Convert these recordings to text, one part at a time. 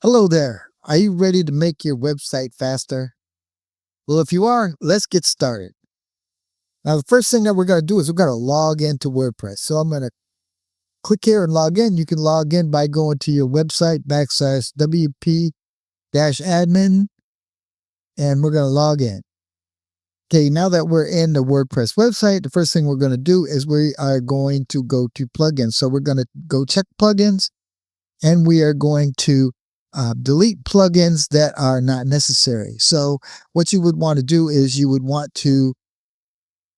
Hello there. Are you ready to make your website faster? Well, if you are, let's get started. Now, the first thing that we're going to do is we're going to log into WordPress. So I'm going to click here and log in. You can log in by going to your website /wp-admin, and we're going to log in. Okay, now that we're in the WordPress website, the first thing we're going to do is we are going to go to plugins. So we're going to go check plugins, and we are going to delete plugins that are not necessary. So what you would want to do is you would want to,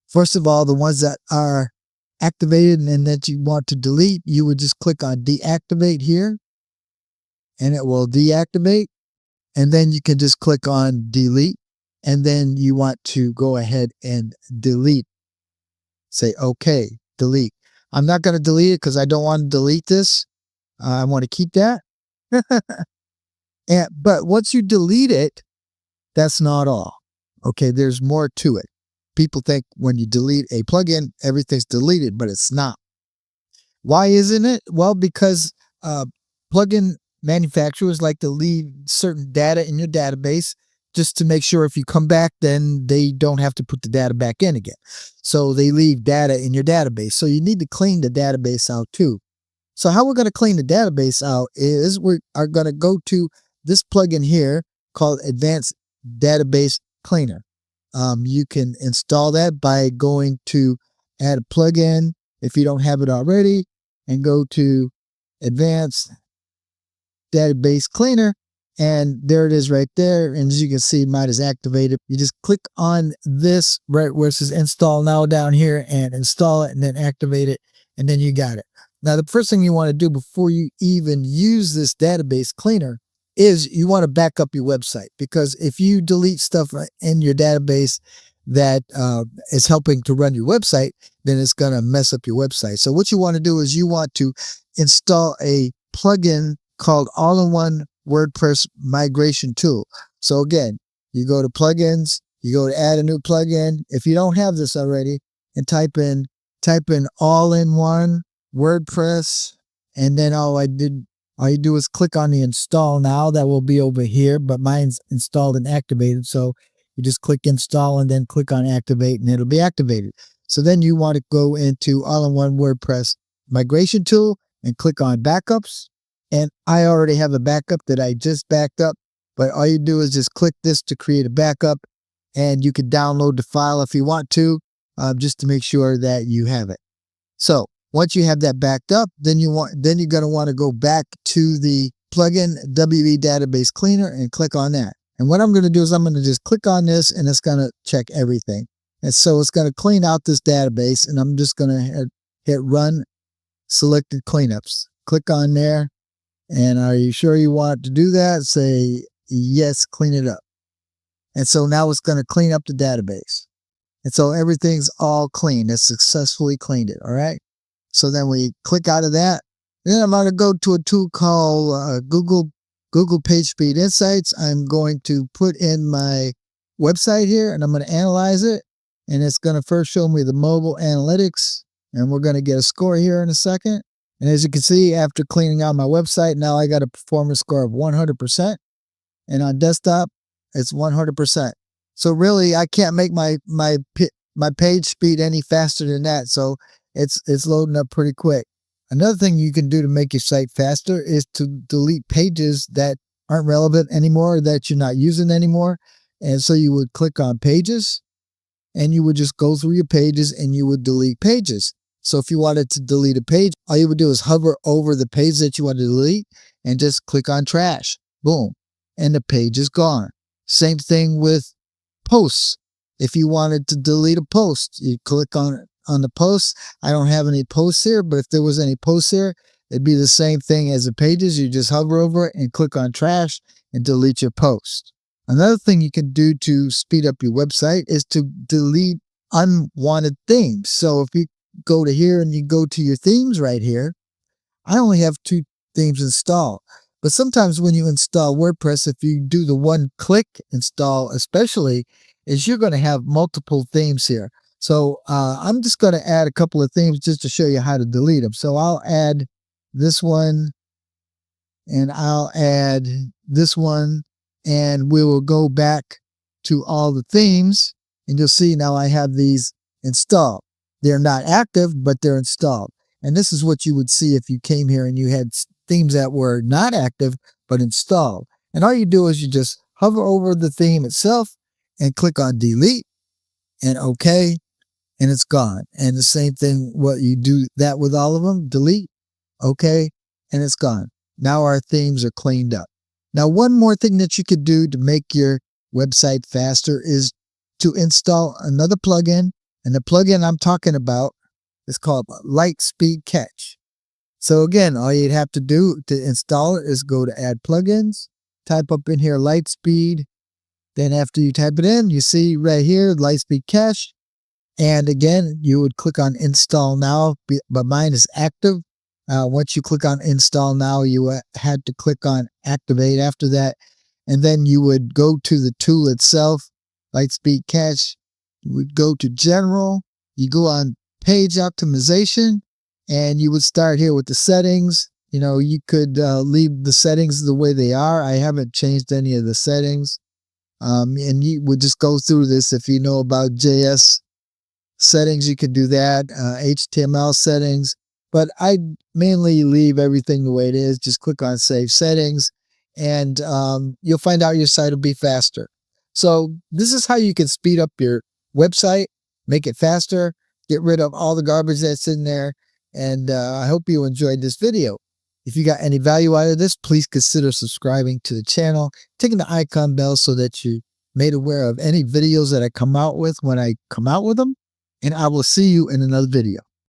first of all, the ones that are activated and that you want to delete, you would just click on deactivate here and it will deactivate. And then you can just click on delete. And then you want to go ahead and delete. Say, okay, delete. I'm not going to delete it because I don't want to delete this. I want to keep that. But once you delete it, that's not all. Okay, there's more to it. People think when you delete a plugin, everything's deleted, but it's not. Why isn't it? Well, because plugin manufacturers like to leave certain data in your database just to make sure if you come back, then they don't have to put the data back in again. So they leave data in your database. So you need to clean the database out too. So how we're going to clean the database out is we are going to go to this plugin here called Advanced Database Cleaner. You can install that by going to add a plugin if you don't have it already and go to Advanced Database Cleaner. And there it is right there. And as you can see, mine is activated. You just click on this right where it says install now down here and install it and then activate it. And then you got it. Now, the first thing you want to do before you even use this database cleaner is you want to back up your website, because if you delete stuff in your database that is helping to run your website, then it's going to mess up your website. So what you want to do is you want to install a plugin called All-in-One WordPress Migration Tool. So again, you go to plugins, you go to add a new plugin. If you don't have this already, and type in All-in-One WordPress, and then all you do is click on the install now. That will be over here, but mine's installed and activated. So you just click install and then click on activate and it'll be activated. So then you want to go into All-in-One WordPress Migration Tool and click on backups. And I already have a backup that I just backed up, but all you do is just click this to create a backup, and you can download the file if you want to, just to make sure that you have it. So once you have that backed up, then you're going to want to go back to the plugin WE Database Cleaner and click on that. And what I'm going to do is I'm going to just click on this and it's going to check everything. And so it's going to clean out this database, and I'm just going to hit run selected cleanups. Click on there. And are you sure you want to do that? Say yes, clean it up. And so now it's going to clean up the database. And so everything's all clean. It's successfully cleaned it. All right. So then we click out of that. Then I'm going to go to a tool called Google PageSpeed Insights. I'm going to put in my website here and I'm going to analyze it. And it's going to first show me the mobile analytics. And we're going to get a score here in a second. And as you can see, after cleaning out my website, now I got a performance score of 100%. And on desktop, it's 100%. So really, I can't make my page speed any faster than that. So it's loading up pretty quick. Another thing you can do to make your site faster is to delete pages that aren't relevant anymore, that you're not using anymore. And so you would click on pages and you would just go through your pages and you would delete pages. So if you wanted to delete a page, all you would do is hover over the page that you want to delete and just click on trash. Boom. And the page is gone. Same thing with posts. If you wanted to delete a post, you click on the post. I don't have any posts here, but if there was any posts here, it'd be the same thing as the pages. You just hover over it and click on trash and delete your post. Another thing you can do to speed up your website is to delete unwanted themes. So if you go to here and you go to your themes right here, I only have 2 themes installed. But sometimes when you install WordPress, if you do the one-click install especially, is you're going to have multiple themes here. So I'm just going to add a couple of themes just to show you how to delete them. So I'll add this one, and I'll add this one, and we will go back to all the themes, and you'll see now I have these installed. They're not active, but they're installed. And this is what you would see if you came here and you had themes that were not active, but installed. And all you do is you just hover over the theme itself and click on delete and OK, and it's gone. And the same thing, what you do that with all of them, delete, OK, and it's gone. Now our themes are cleaned up. Now, one more thing that you could do to make your website faster is to install another plugin. And the plugin I'm talking about is called LiteSpeed Cache. So again, all you'd have to do to install it is go to add plugins, type up in here LiteSpeed. Then after you type it in, you see right here, LiteSpeed Cache. And again, you would click on install now, but mine is active. Once you click on install now, you had to click on activate after that. And then you would go to the tool itself, LiteSpeed Cache. You would go to general, you go on page optimization, and you would start here with the settings. You know, you could leave the settings the way they are. I haven't changed any of the settings. And you would just go through this. If you know about JS settings, you could do that, HTML settings. But I mainly leave everything the way it is. Just click on Save Settings, and you'll find out your site will be faster. So this is how you can speed up your website, make it faster, get rid of all the garbage that's in there. And I hope you enjoyed this video. If you got any value out of this, please consider subscribing to the channel, taking the icon bell so that you're made aware of any videos that I come out with when I come out with them. And I will see you in another video.